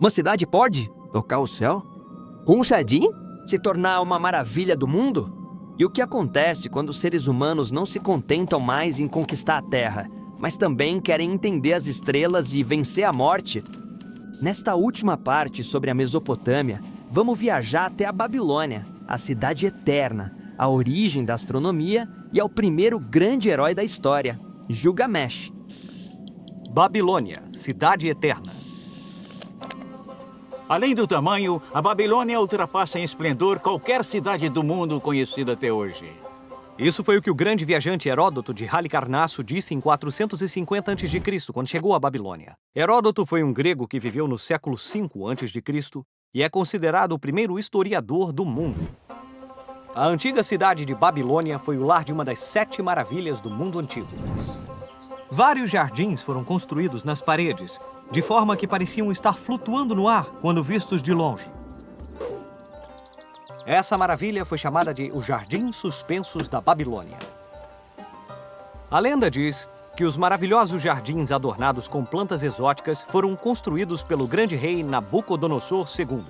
Uma cidade pode tocar o céu? Um jardim? Se tornar uma maravilha do mundo? E o que acontece quando os seres humanos não se contentam mais em conquistar a Terra, mas também querem entender as estrelas e vencer a morte? Nesta última parte sobre a Mesopotâmia, vamos viajar até a Babilônia, a cidade eterna, a origem da astronomia e ao primeiro grande herói da história, Gilgamesh. Babilônia, cidade eterna. Além do tamanho, a Babilônia ultrapassa em esplendor qualquer cidade do mundo conhecida até hoje. Isso foi o que o grande viajante Heródoto de Halicarnasso disse em 450 a.C., quando chegou à Babilônia. Heródoto foi um grego que viveu no século V a.C. e é considerado o primeiro historiador do mundo. A antiga cidade de Babilônia foi o lar de uma das 7 maravilhas do mundo antigo. Vários jardins foram construídos nas paredes, de forma que pareciam estar flutuando no ar quando vistos de longe. Essa maravilha foi chamada de os Jardins Suspensos da Babilônia. A lenda diz que os maravilhosos jardins adornados com plantas exóticas foram construídos pelo grande rei Nabucodonosor II.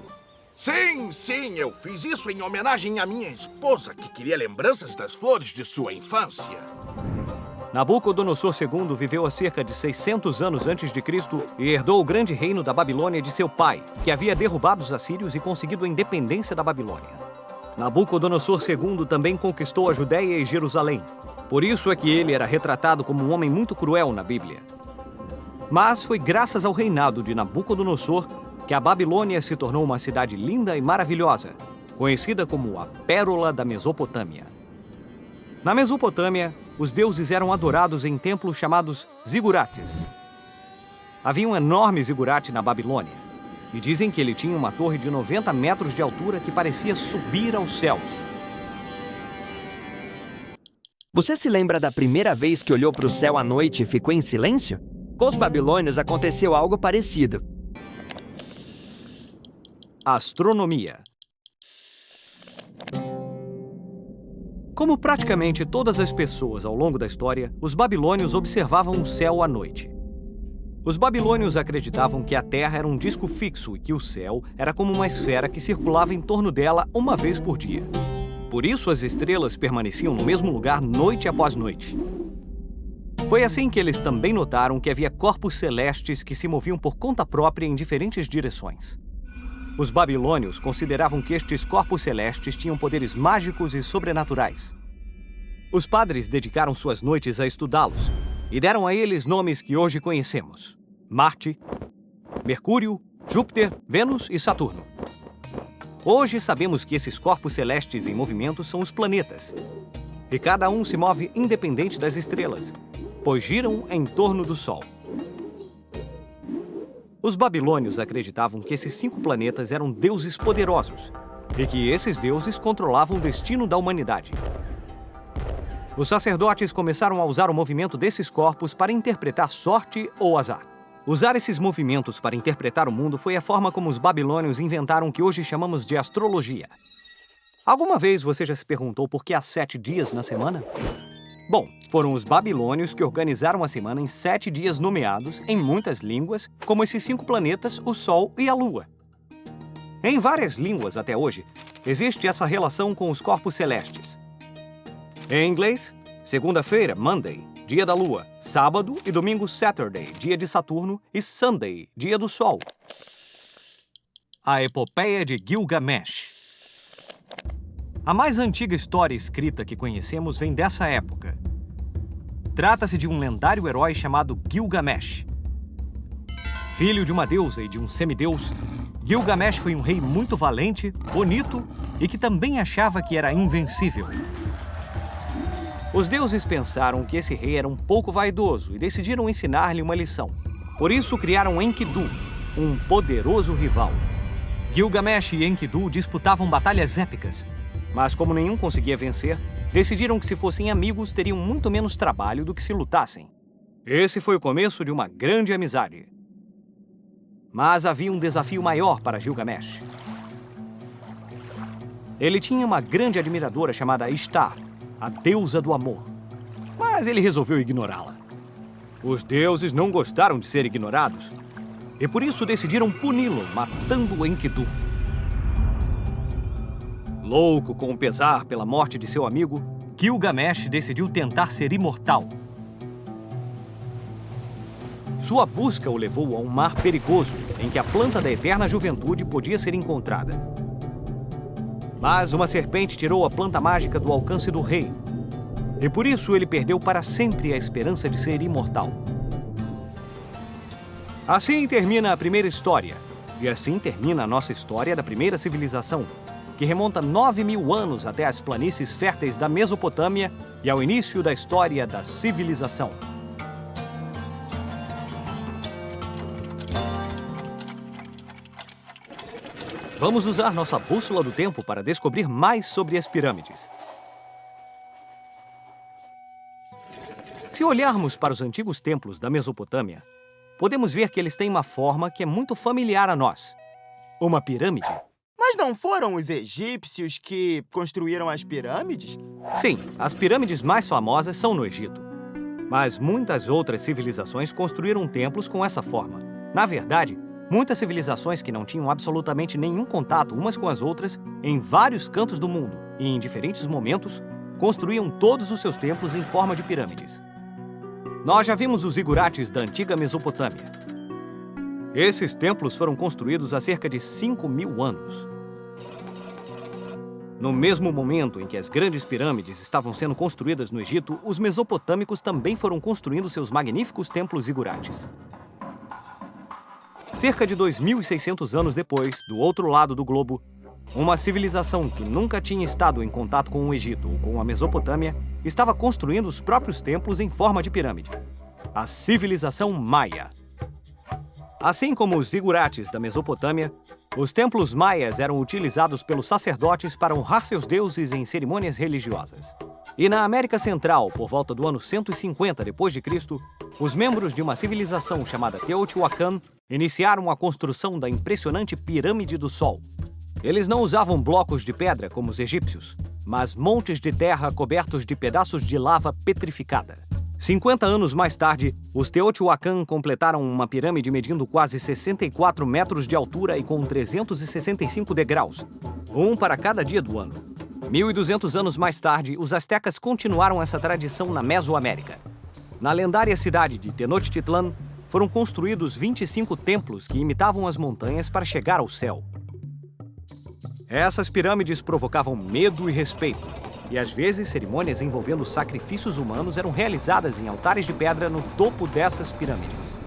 Sim, eu fiz isso em homenagem à minha esposa, que queria lembranças das flores de sua infância. Nabucodonosor II viveu há cerca de 600 anos antes de Cristo e herdou o grande reino da Babilônia de seu pai, que havia derrubado os assírios e conseguido a independência da Babilônia. Nabucodonosor II também conquistou a Judéia e Jerusalém. Por isso é que ele era retratado como um homem muito cruel na Bíblia. Mas foi graças ao reinado de Nabucodonosor que a Babilônia se tornou uma cidade linda e maravilhosa, conhecida como a Pérola da Mesopotâmia. Na Mesopotâmia, os deuses eram adorados em templos chamados zigurates. Havia um enorme zigurate na Babilônia, e dizem que ele tinha uma torre de 90 metros de altura que parecia subir aos céus. Você se lembra da primeira vez que olhou para o céu à noite e ficou em silêncio? Com os babilônios aconteceu algo parecido. Astronomia. Como praticamente todas as pessoas ao longo da história, os babilônios observavam o céu à noite. Os babilônios acreditavam que a Terra era um disco fixo e que o céu era como uma esfera que circulava em torno dela uma vez por dia. Por isso as estrelas permaneciam no mesmo lugar noite após noite. Foi assim que eles também notaram que havia corpos celestes que se moviam por conta própria em diferentes direções. Os babilônios consideravam que estes corpos celestes tinham poderes mágicos e sobrenaturais. Os padres dedicaram suas noites a estudá-los e deram a eles nomes que hoje conhecemos: Marte, Mercúrio, Júpiter, Vênus e Saturno. Hoje sabemos que esses corpos celestes em movimento são os planetas, e cada um se move independente das estrelas, pois giram em torno do Sol. Os babilônios acreditavam que esses 5 planetas eram deuses poderosos e que esses deuses controlavam o destino da humanidade. Os sacerdotes começaram a usar o movimento desses corpos para interpretar sorte ou azar. Usar esses movimentos para interpretar o mundo foi a forma como os babilônios inventaram o que hoje chamamos de astrologia. Alguma vez você já se perguntou por que há 7 dias na semana? Bom, foram os babilônios que organizaram a semana em 7 dias nomeados, em muitas línguas, como esses 5 planetas, o Sol e a Lua. Em várias línguas até hoje, existe essa relação com os corpos celestes. Em inglês, segunda-feira, Monday, dia da Lua, sábado e domingo, Saturday, dia de Saturno, e Sunday, dia do Sol. A Epopeia de Gilgamesh. A mais antiga história escrita que conhecemos vem dessa época. Trata-se de um lendário herói chamado Gilgamesh. Filho de uma deusa e de um semideus, Gilgamesh foi um rei muito valente, bonito e que também achava que era invencível. Os deuses pensaram que esse rei era um pouco vaidoso e decidiram ensinar-lhe uma lição. Por isso criaram Enkidu, um poderoso rival. Gilgamesh e Enkidu disputavam batalhas épicas, mas como nenhum conseguia vencer, decidiram que se fossem amigos teriam muito menos trabalho do que se lutassem. Esse foi o começo de uma grande amizade. Mas havia um desafio maior para Gilgamesh. Ele tinha uma grande admiradora chamada Ishtar, a deusa do amor. Mas ele resolveu ignorá-la. Os deuses não gostaram de ser ignorados e por isso decidiram puni-lo, matando Enkidu. Louco com o pesar pela morte de seu amigo, Gilgamesh decidiu tentar ser imortal. Sua busca o levou a um mar perigoso, em que a planta da eterna juventude podia ser encontrada. Mas uma serpente tirou a planta mágica do alcance do rei, e por isso ele perdeu para sempre a esperança de ser imortal. Assim termina a primeira história, e assim termina a nossa história da primeira civilização, que remonta 9.000 anos até as planícies férteis da Mesopotâmia e ao início da história da civilização. Vamos usar nossa bússola do tempo para descobrir mais sobre as pirâmides. Se olharmos para os antigos templos da Mesopotâmia, podemos ver que eles têm uma forma que é muito familiar a nós. Uma pirâmide. Mas não foram os egípcios que construíram as pirâmides? Sim, as pirâmides mais famosas são no Egito. Mas muitas outras civilizações construíram templos com essa forma. Na verdade, muitas civilizações que não tinham absolutamente nenhum contato umas com as outras, em vários cantos do mundo e em diferentes momentos, construíam todos os seus templos em forma de pirâmides. Nós já vimos os zigurates da antiga Mesopotâmia. Esses templos foram construídos há cerca de 5.000 anos. No mesmo momento em que as grandes pirâmides estavam sendo construídas no Egito, os mesopotâmicos também foram construindo seus magníficos templos zigurates. Cerca de 2.600 anos depois, do outro lado do globo, uma civilização que nunca tinha estado em contato com o Egito ou com a Mesopotâmia estava construindo os próprios templos em forma de pirâmide. A civilização Maia. Assim como os zigurates da Mesopotâmia, os templos maias eram utilizados pelos sacerdotes para honrar seus deuses em cerimônias religiosas. E na América Central, por volta do ano 150 d.C., os membros de uma civilização chamada Teotihuacan iniciaram a construção da impressionante Pirâmide do Sol. Eles não usavam blocos de pedra como os egípcios, mas montes de terra cobertos de pedaços de lava petrificada. 50 anos mais tarde, os Teotihuacan completaram uma pirâmide medindo quase 64 metros de altura e com 365 degraus, um para cada dia do ano. 1.200 anos mais tarde, os astecas continuaram essa tradição na Mesoamérica. Na lendária cidade de Tenochtitlan, foram construídos 25 templos que imitavam as montanhas para chegar ao céu. Essas pirâmides provocavam medo e respeito, e às vezes cerimônias envolvendo sacrifícios humanos eram realizadas em altares de pedra no topo dessas pirâmides.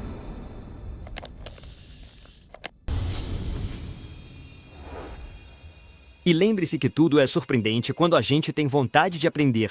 E lembre-se que tudo é surpreendente quando a gente tem vontade de aprender.